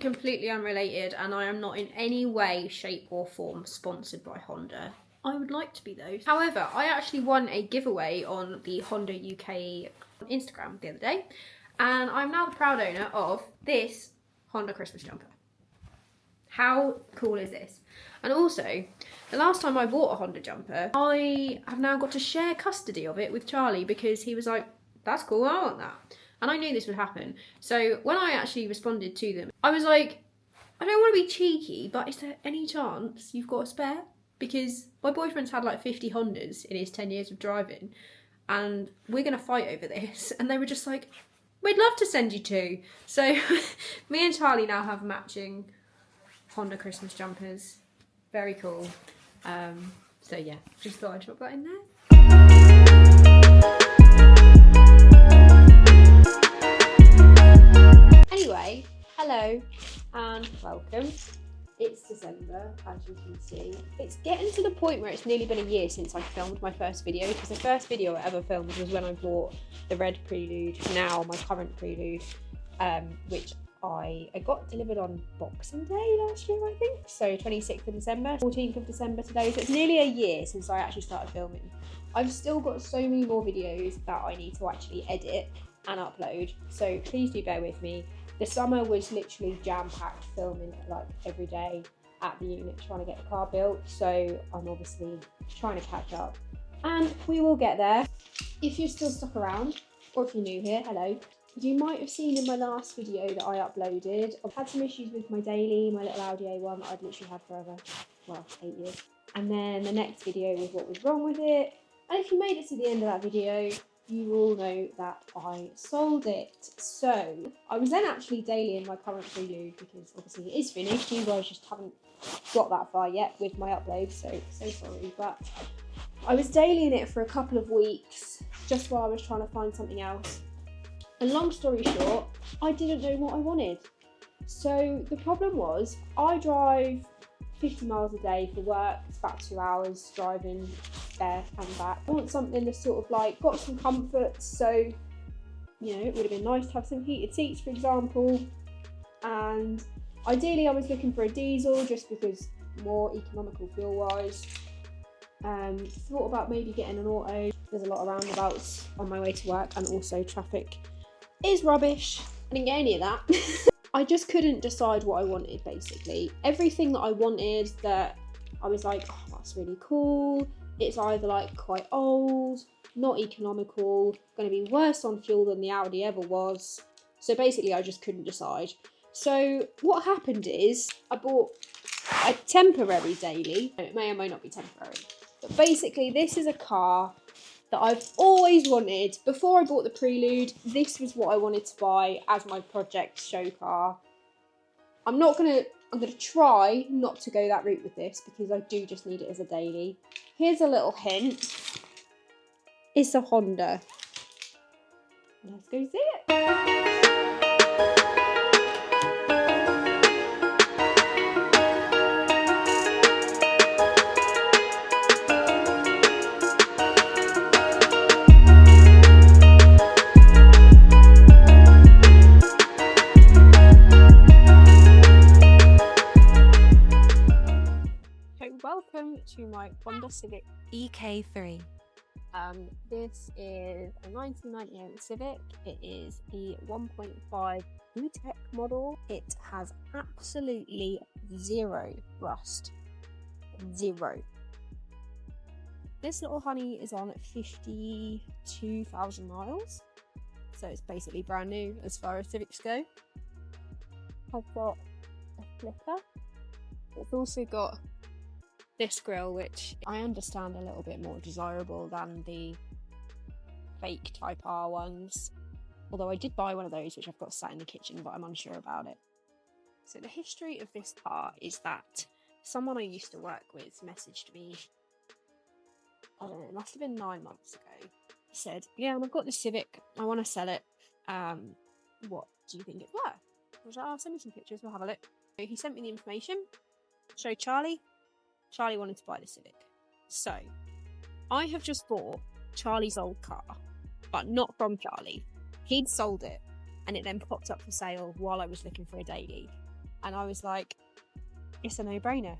completely unrelated, and I am not in any way, shape or form sponsored by Honda. I would like to be though. However, I actually won a giveaway on the Honda UK Instagram the other day, and I'm now the proud owner of this Honda Christmas jumper. How cool is this? And also, the last time I bought a Honda jumper, I have now got to share custody of it with Charlie because he was like, that's cool, I want that. And I knew this would happen. So when I actually responded to them, I was like, I don't want to be cheeky, but is there any chance you've got a spare? Because my boyfriend's had like 50 Hondas in his 10 years of driving, and we're going to fight over this. And they were just like, we'd love to send you two. So me and Charlie now have matching Honda Christmas jumpers. Very cool. So yeah, just thought I'd drop that in there. Anyway, hello and welcome. It's December, as you can see. It's getting to the point where it's nearly been a year since I filmed my first video, because the first video I ever filmed was when I bought the red Prelude, now my current Prelude, which I got delivered on Boxing Day last year, I think. So 26th of December, 14th of December today. So it's nearly a year since I actually started filming. I've still got so many more videos that I need to actually edit and upload. So please do bear with me. The summer was literally jam-packed filming like every day at the unit trying to get the car built. So I'm obviously trying to catch up. And we will get there. If you're still stuck around, or if you're new here, hello. You might have seen in my last video that I uploaded, I've had some issues with my daily, my little Audi A1 that I'd literally had forever, well, 8 years. And then the next video was what was wrong with it. And if you made it to the end of that video, you will know that I sold it. So I was then actually daily in my current Prelude because obviously it is finished. You guys just haven't got that far yet with my upload, so sorry. But I was daily in it for a couple of weeks just while I was trying to find something else. And long story short, I didn't know what I wanted. So the problem was, I drive 50 miles a day for work. It's about 2 hours driving there and back. I want something that's sort of like got some comfort. So, you know, it would have been nice to have some heated seats, for example. And ideally I was looking for a diesel just because more economical fuel-wise. Thought about maybe getting an auto. There's a lot of roundabouts on my way to work, and also traffic is rubbish. I didn't get any of that. I just couldn't decide what I wanted, basically. Everything that I wanted that I was like, oh, that's really cool. It's either like quite old, not economical, going to be worse on fuel than the Audi ever was. So basically I just couldn't decide. So what happened is I bought a temporary daily. It may or may not be temporary. But basically this is a car that I've always wanted. Before I bought the Prelude, this was what I wanted to buy as my project show car. I'm gonna try not to go that route with this because I do just need it as a daily. Here's a little hint. It's a Honda. Let's go see it. Welcome to my Honda Civic EK3. This is a 1998 Civic. It is the 1.5 E-Tech model. It has absolutely zero rust. Zero. This little honey is on 52,000 miles. So it's basically brand new as far as Civics go. I've got a flipper. It's also got this grille, which I understand a little bit more desirable than the fake Type R ones. Although I did buy one of those, which I've got sat in the kitchen, but I'm unsure about it. So the history of this car is that someone I used to work with messaged me, I don't know, it must have been 9 months ago. He said, yeah, I've got this Civic, I want to sell it. What do you think it's worth? I was like, oh, send me some pictures, we'll have a look. So he sent me the information, showed Charlie. Charlie wanted to buy the Civic. So, I have just bought Charlie's old car, but not from Charlie. He'd sold it, and it then popped up for sale while I was looking for a daily. And I was like, it's a no-brainer.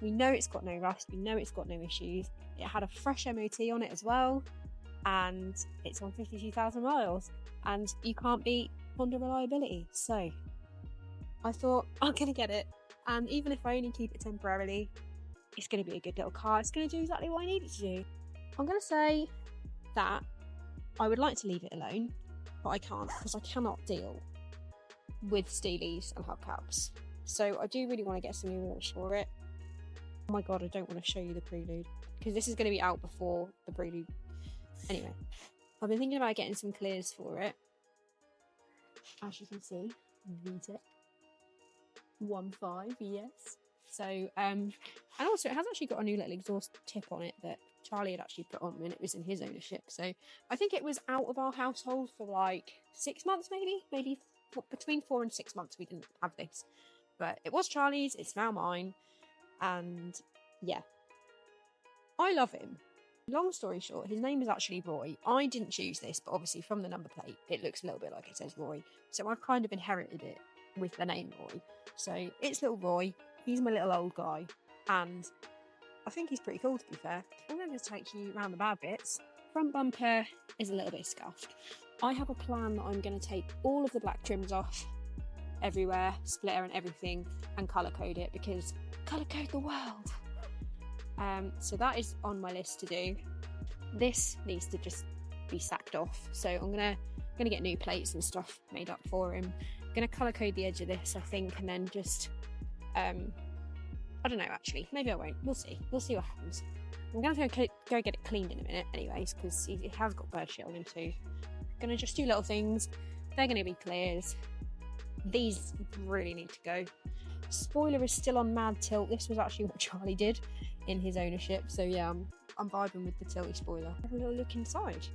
We know it's got no rust, we know it's got no issues. It had a fresh MOT on it as well, and it's on 52,000 miles, and you can't beat Honda reliability. So I thought, I'm gonna get it, and even if I only keep it temporarily, it's gonna be a good little car. It's gonna do exactly what I need it to do. I'm gonna say that I would like to leave it alone, but I can't, because I cannot deal with steelies and hubcaps. So I do really want to get some new wheels for it. Oh my god, I don't want to show you the Prelude, because this is going to be out before the Prelude. Anyway, I've been thinking about getting some clears for it. As you can see, VTEC 1.5, yes. So, and also it has actually got a new little exhaust tip on it that Charlie had actually put on when it was in his ownership. So I think it was out of our household for like 6 months, maybe between 4 and 6 months we didn't have this. But it was Charlie's, it's now mine, and yeah, I love him. Long story short, his name is actually Roy. I didn't choose this, but obviously from the number plate, it looks a little bit like it says Roy. So I've kind of inherited it with the name Roy. So it's little Roy. He's my little old guy, and I think he's pretty cool, to be fair. I'm going to take you around the bad bits. Front bumper is a little bit scuffed. I have a plan that I'm going to take all of the black trims off everywhere, splitter and everything, and colour code it, because colour code the world. So that is on my list to do. This needs to just be sacked off, so I'm gonna get new plates and stuff made up for him. I'm gonna colour code the edge of this, I think, and then just I don't know, actually, maybe I won't. We'll see what happens. I'm gonna go get it cleaned in a minute anyways, because it has got bird shit on him too. Gonna just do little things. They're gonna be clears. These really need to go. Spoiler is still on mad tilt. This was actually what Charlie did in his ownership, so yeah, I'm vibing with the tilty spoiler. Have a little look inside.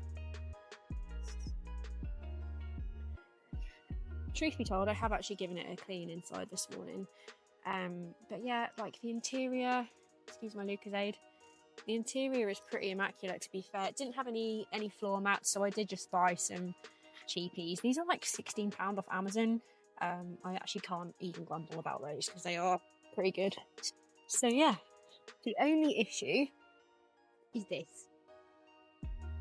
Truth be told, I have actually given it a clean inside this morning, but yeah, like the interior, excuse my Lucozade, the interior is pretty immaculate, to be fair. It didn't have any floor mats, so I did just buy some cheapies. These are like £16 off Amazon. I actually can't even grumble about those because they are pretty good. So yeah, the only issue is this.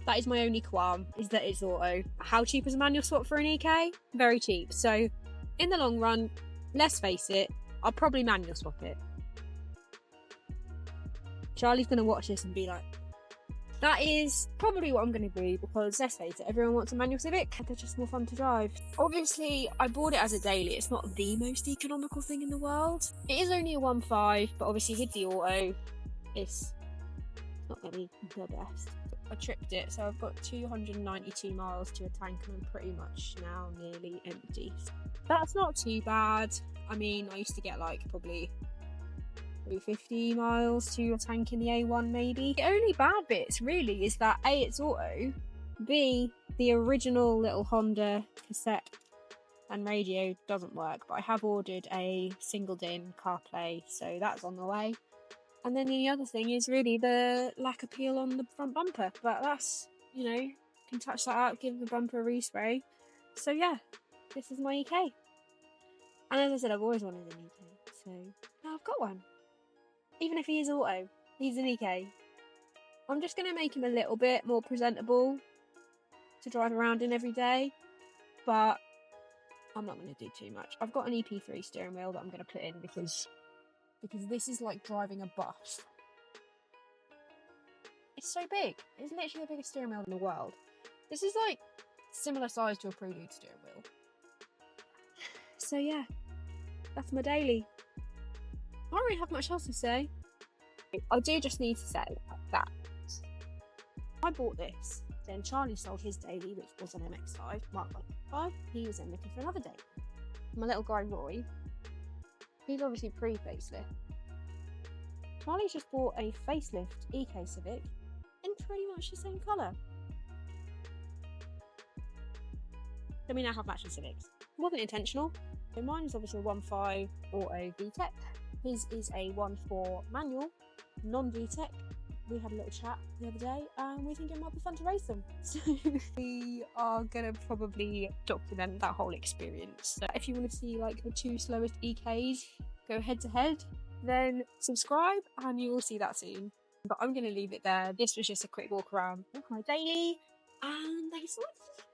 That is my only qualm, is that it's auto. How cheap is a manual swap for an EK? Very cheap. So in the long run, let's face it, I'll probably manual swap it. Charlie's going to watch this and be like, that is probably what I'm going to do, because let's face it, everyone wants a manual Civic. They're just more fun to drive. Obviously, I bought it as a daily. It's not the most economical thing in the world. It is only a 1.5, but obviously with the auto, it's not going to be the best. I tripped it, so I've got 292 miles to a tank, and I'm pretty much now nearly empty. That's not too bad. I mean, I used to get like probably 50 miles to a tank in the A1 maybe. The only bad bits really is that A, it's auto, B, the original little Honda cassette and radio doesn't work, but I have ordered a singled in CarPlay, so that's on the way. And then the other thing is really the lack of peel on the front bumper, but that's, you know, can touch that out, give the bumper a respray. So yeah, this is my EK. And as I said, I've always wanted an EK, so now I've got one. Even if he is auto, he's an EK. I'm just going to make him a little bit more presentable to drive around in every day, but I'm not going to do too much. I've got an EP3 steering wheel that I'm going to put in because this is like driving a bus. It's so big. It's literally the biggest steering wheel in the world. This is like similar size to a Prelude steering wheel. So yeah, that's my daily. I don't really have much else to say. I do just need to say that I bought this, then Charlie sold his daily, which was an MX-5, Mark 5. He was then looking for another daily. My little guy Roy, he's obviously pre-facelift. Charlie's just bought a facelift EK Civic in pretty much the same colour. So we now have matching Civics. It wasn't intentional. So mine is obviously a 1.5 auto VTEC. His is a 1.4 manual, non-VTEC, we had a little chat the other day and we think it might be fun to race them. So we are going to probably document that whole experience. So if you want to see like the 2 slowest EKs go head to head, then subscribe and you will see that soon. But I'm going to leave it there. This was just a quick walk around my daily, and thanks so much.